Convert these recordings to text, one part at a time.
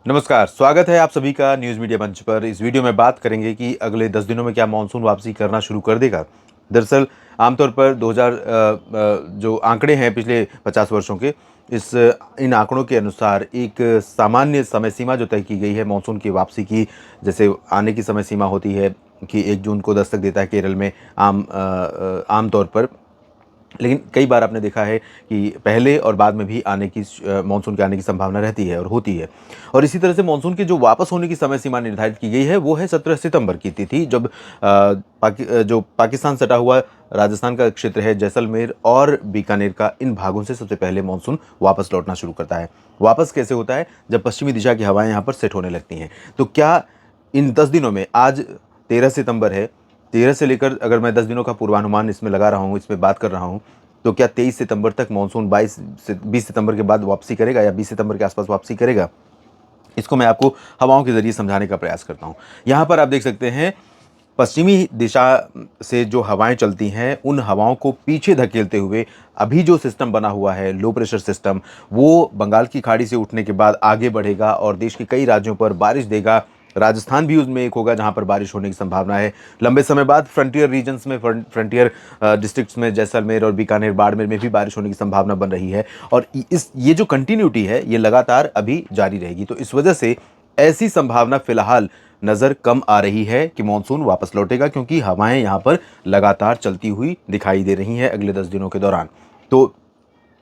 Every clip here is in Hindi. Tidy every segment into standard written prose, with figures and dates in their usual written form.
नमस्कार, स्वागत है आप सभी का न्यूज़ मीडिया मंच पर। इस वीडियो में बात करेंगे कि अगले 10 दिनों में क्या मानसून वापसी करना शुरू कर देगा। दरअसल आमतौर पर 2000 जो आंकड़े हैं पिछले 50 वर्षों के, इन आंकड़ों के अनुसार एक सामान्य समय सीमा जो तय की गई है मानसून की वापसी की, जैसे आने की समय सीमा होती है कि 1 जून को दस्तक देता है केरल में आम तौर पर। लेकिन कई बार आपने देखा है कि पहले और बाद में भी मानसून के आने की संभावना रहती है और होती है। और इसी तरह से मानसून के जो वापस होने की समय सीमा निर्धारित की गई है वो है 17 सितंबर की तिथि, जब जो पाकिस्तान सटा हुआ राजस्थान का क्षेत्र है, जैसलमेर और बीकानेर का, इन भागों से सबसे पहले मानसून वापस लौटना शुरू करता है। वापस कैसे होता है? जब पश्चिमी दिशा की हवाएं यहाँ पर सेट होने लगती हैं। तो क्या इन 10 दिनों में, आज 13 सितंबर है, 13 से लेकर अगर मैं 10 दिनों का पूर्वानुमान इसमें लगा रहा हूँ, इसमें बात कर रहा हूँ, तो क्या 23 सितंबर तक मानसून 20 सितंबर के बाद वापसी करेगा या 20 सितंबर के आसपास वापसी करेगा? इसको मैं आपको हवाओं के ज़रिए समझाने का प्रयास करता हूँ। यहाँ पर आप देख सकते हैं, पश्चिमी दिशा से जो हवाएं चलती हैं, उन हवाओं को पीछे धकेलते हुए अभी जो सिस्टम बना हुआ है, लो प्रेशर सिस्टम, वो बंगाल की खाड़ी से उठने के बाद आगे बढ़ेगा और देश के कई राज्यों पर बारिश देगा। राजस्थान भी उसमें एक होगा जहां पर बारिश होने की संभावना है। लंबे समय बाद फ्रंटियर रीजन्स में, फ्रंटियर डिस्ट्रिक्ट्स में, जैसलमेर और बीकानेर, बाड़मेर में भी बारिश होने की संभावना बन रही है। और ये जो कंटिन्यूटी है, ये लगातार अभी जारी रहेगी। तो इस वजह से ऐसी संभावना फिलहाल नज़र कम आ रही है कि मानसून वापस लौटेगा, क्योंकि हवाएं यहाँ पर लगातार चलती हुई दिखाई दे रही हैं अगले 10 दिनों के दौरान। तो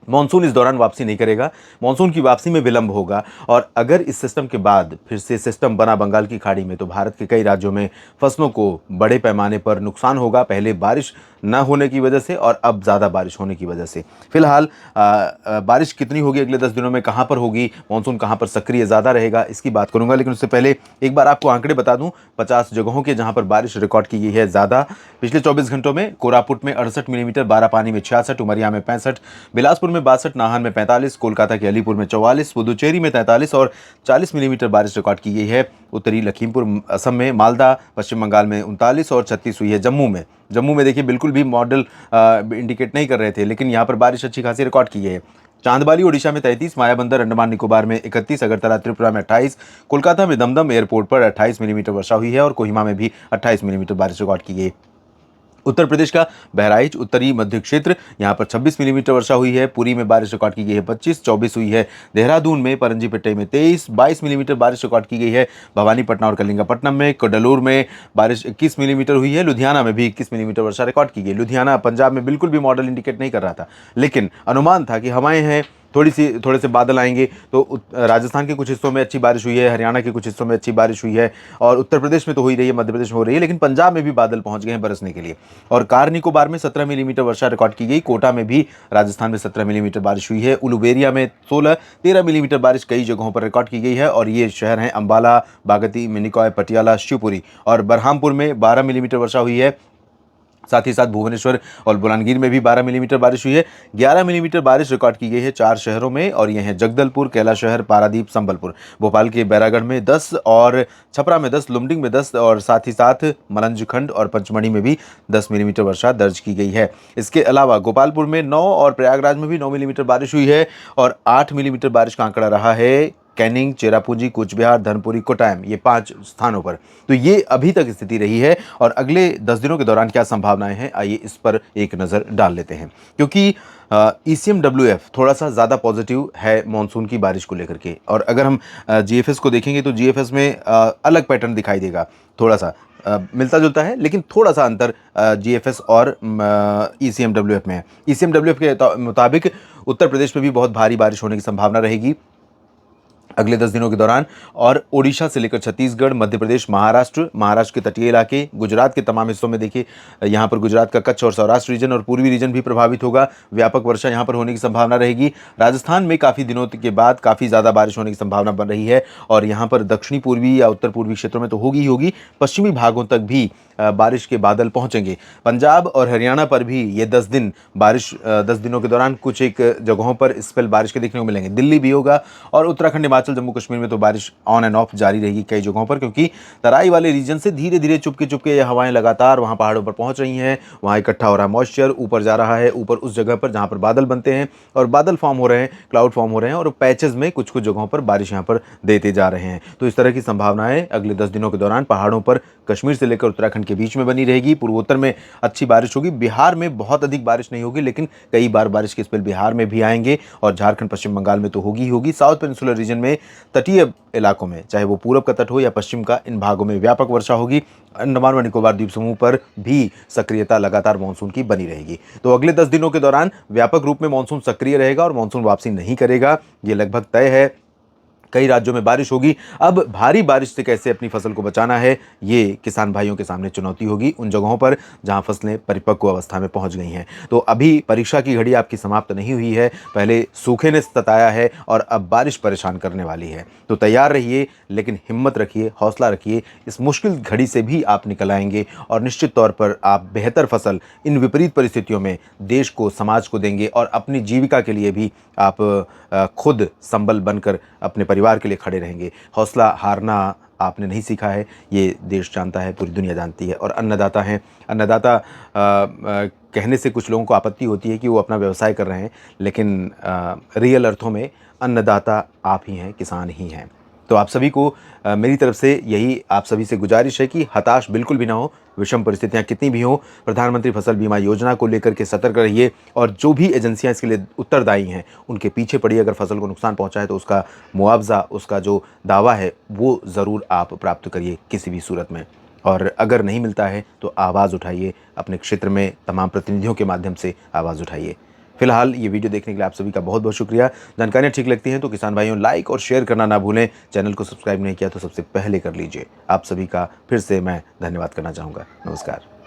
मानसून इस दौरान वापसी नहीं करेगा, मानसून की वापसी में विलंब होगा। और अगर इस सिस्टम के बाद फिर से सिस्टम बना बंगाल की खाड़ी में, तो भारत के कई राज्यों में फसलों को बड़े पैमाने पर नुकसान होगा, पहले बारिश न होने की वजह से और अब ज़्यादा बारिश होने की वजह से। फिलहाल बारिश कितनी होगी अगले 10 दिनों में, कहाँ पर होगी, मानसून कहाँ पर सक्रिय ज़्यादा रहेगा, इसकी बात करूंगा। लेकिन उससे पहले एक बार आपको आंकड़े बता दूं, 50 जगहों के जहां पर बारिश रिकॉर्ड की गई है ज़्यादा पिछले 24 घंटों में। कोरापुट में 68 मिलीमीटर, बारापानी में 66, उमरिया में 65, बिलासपुर में 62, नाहन में 45, कोलकाता के अलीपुर में 44, पुदुचेरी में 43 और 40 मिलीमीटर बारिश रिकॉर्ड की गई है। उत्तरी लखीमपुर असम में, मालदा पश्चिम बंगाल में 39 और 36 हुई है। जम्मू में देखिए, बिल्कुल भी मॉडल इंडिकेट नहीं कर रहे थे, लेकिन यहाँ पर बारिश अच्छी खासी रिकॉर्ड की गई है। चांदबाली ओडिशा में 33, मायाबंदर अंडमान निकोबार में 31, अगरतला त्रिपुरा में 28, कोलकाता में दमदम एयरपोर्ट पर 28 मिलीमीटर वर्षा हुई है और कोहिमा में भी 28 मिलीमीटर बारिश रिकॉर्ड की गई। उत्तर प्रदेश का बहराइच, उत्तरी मध्य क्षेत्र, यहाँ पर 26 मिलीमीटर वर्षा हुई है। पुरी में बारिश रिकॉर्ड की गई है 25, 24 हुई है। देहरादून में, परंजीपेटे में 23, 22 मिलीमीटर बारिश रिकॉर्ड की गई है। भवानी, पटना और कलिंगापट्टनम में, कोडलूर में बारिश 21 मिलीमीटर हुई है। लुधियाना में भी 21 मिलीमीटर वर्षा रिकॉर्ड की गई। लुधियाना पंजाब में बिल्कुल भी मॉडल इंडिकेट नहीं कर रहा था, लेकिन अनुमान था कि हवाएं हैं, थोड़े से बादल आएंगे। तो राजस्थान के कुछ हिस्सों में अच्छी बारिश हुई है, हरियाणा के कुछ हिस्सों में अच्छी बारिश हुई है, और उत्तर प्रदेश में तो हो ही रही है, मध्य प्रदेश में हो रही है, लेकिन पंजाब में भी बादल पहुंच गए हैं बरसने के लिए। और कार निकोबार में 17 मिलीमीटर वर्षा रिकॉर्ड की गई। कोटा में भी, राजस्थान में 17 मिलीमीटर बारिश हुई है। उलुबेरिया में 16, 13 मिलीमीटर बारिश कई जगहों पर रिकॉर्ड की गई है। और ये शहर हैं अंबाला, बागती, मिनिकॉय, पटियाला, शिवपुरी और बरहामपुर में 12 मिलीमीटर वर्षा हुई है। साथ ही साथ भुवनेश्वर और बुलंदशहर में भी 12 मिलीमीटर बारिश हुई है। 11 मिलीमीटर बारिश रिकॉर्ड की गई है 4 शहरों में, और ये हैं जगदलपुर, कैलाशहर, पारादीप, संबलपुर। भोपाल के बैरागढ़ में 10 और छपरा में 10, लुमडिंग में 10 और साथ ही साथ मलंजखंड और पंचमढ़ी में भी 10 मिलीमीटर वर्षा दर्ज की गई है। इसके अलावा गोपालपुर में 9 और प्रयागराज में भी 9 मिलीमीटर बारिश हुई है, और 8 मिलीमीटर बारिश का आंकड़ा रहा है कैनिंग, चेरापूंजी, कूचबिहार, धनपुरी, कोटायम, ये 5 स्थानों पर। तो ये अभी तक स्थिति रही है। और अगले 10 दिनों के दौरान क्या संभावनाएं हैं, आइए इस पर एक नज़र डाल लेते हैं। क्योंकि ECMWF थोड़ा सा ज़्यादा पॉजिटिव है मानसून की बारिश को लेकर के। और अगर हम GFS को देखेंगे तो GFS में अलग पैटर्न दिखाई देगा, थोड़ा सा मिलता जुलता है, लेकिन थोड़ा सा अंतर GFS और ECMWF में है। ECMWF के मुताबिक उत्तर प्रदेश में भी बहुत भारी बारिश होने की संभावना रहेगी अगले 10 दिनों के दौरान। और ओडिशा से लेकर छत्तीसगढ़, मध्य प्रदेश, महाराष्ट्र के तटीय इलाके, गुजरात के तमाम हिस्सों में देखिए, यहाँ पर गुजरात का कच्छ और सौराष्ट्र रीजन और पूर्वी रीजन भी प्रभावित होगा। व्यापक वर्षा यहाँ पर होने की संभावना रहेगी। राजस्थान में काफ़ी दिनों के बाद काफ़ी ज़्यादा बारिश होने की संभावना बन रही है, और यहाँ पर दक्षिणी पूर्वी या उत्तर पूर्वी क्षेत्रों में तो होगी ही होगी, पश्चिमी भागों तक भी बारिश के बादल पहुंचेंगे। पंजाब और हरियाणा पर भी ये 10 दिन बारिश, 10 दिनों के दौरान कुछ एक जगहों पर स्पेल बारिश के देखने को मिलेंगे। दिल्ली भी होगा, और उत्तराखंड, हिमाचल हिमाचल जम्मू कश्मीर में तो बारिश ऑन एंड ऑफ जारी रहेगी कई जगहों पर, क्योंकि तराई वाले रीजन से धीरे धीरे चुपके चुपके ये हवाएं लगातार वहाँ पहाड़ों पर पहुँच रही हैं। वहाँ इकट्ठा हो रहा है मॉइस्चर, ऊपर जा रहा है, ऊपर उस जगह पर जहाँ पर बादल बनते हैं और बादल फॉर्म हो रहे हैं, क्लाउड फॉर्म हो रहे हैं और पैचेस में कुछ कुछ जगहों पर बारिश यहाँ पर देते जा रहे हैं। तो इस तरह की संभावनाएं अगले 10 दिनों के दौरान पहाड़ों पर कश्मीर से लेकर उत्तराखंड के बीच में बनी रहेगी। पूर्वोत्तर में अच्छी बारिश होगी, बिहार में बहुत अधिक बारिश नहीं होगी, लेकिन कई बार बारिश के स्पेल बिहार में भी आएंगे और झारखंड पश्चिम बंगाल में तो होगी ही होगी। साउथ पेनिनसुलर रीजन में तटीय इलाकों में, चाहे वो पूरब का तट हो या पश्चिम का, इन भागों में व्यापक वर्षा होगी। अंडमान व निकोबार द्वीप समूह पर भी सक्रियता लगातार मानसून की बनी रहेगी। तो अगले 10 दिनों के दौरान व्यापक रूप में मानसून सक्रिय रहेगा और मानसून वापसी नहीं करेगा, ये लगभग तय है। कई राज्यों में बारिश होगी। अब भारी बारिश से कैसे अपनी फसल को बचाना है, ये किसान भाइयों के सामने चुनौती होगी उन जगहों पर जहां फसलें परिपक्व अवस्था में पहुंच गई हैं। तो अभी परीक्षा की घड़ी आपकी समाप्त नहीं हुई है, पहले सूखे ने सताया है और अब बारिश परेशान करने वाली है। तो तैयार रहिए, लेकिन हिम्मत रखिए, हौसला रखिए, इस मुश्किल घड़ी से भी आप निकल आएंगे और निश्चित तौर पर आप बेहतर फसल इन विपरीत परिस्थितियों में देश को, समाज को देंगे और अपनी जीविका के लिए भी आप खुद संबल बनकर अपने परिवार के लिए खड़े रहेंगे। हौसला हारना आपने नहीं सीखा है, ये देश जानता है, पूरी दुनिया जानती है। और अन्नदाता हैं, अन्नदाता कहने से कुछ लोगों को आपत्ति होती है कि वो अपना व्यवसाय कर रहे हैं, लेकिन रियल अर्थों में अन्नदाता आप ही हैं, किसान ही हैं। तो आप सभी को मेरी तरफ से यही आप सभी से गुजारिश है कि हताश बिल्कुल भी ना हो, विषम परिस्थितियां कितनी भी हों, प्रधानमंत्री फसल बीमा योजना को लेकर के सतर्क रहिए और जो भी एजेंसियां इसके लिए उत्तरदायी हैं उनके पीछे पड़िए। अगर फसल को नुकसान पहुंचा है तो उसका मुआवजा, उसका जो दावा है वो ज़रूर आप प्राप्त करिए किसी भी सूरत में। और अगर नहीं मिलता है तो आवाज़ उठाइए, अपने क्षेत्र में तमाम प्रतिनिधियों के माध्यम से आवाज़ उठाइए। फिलहाल ये वीडियो देखने के लिए आप सभी का बहुत बहुत शुक्रिया। जानकारियाँ ठीक लगती हैं तो किसान भाइयों लाइक और शेयर करना ना भूलें। चैनल को सब्सक्राइब नहीं किया तो सबसे पहले कर लीजिए। आप सभी का फिर से मैं धन्यवाद करना चाहूँगा। नमस्कार।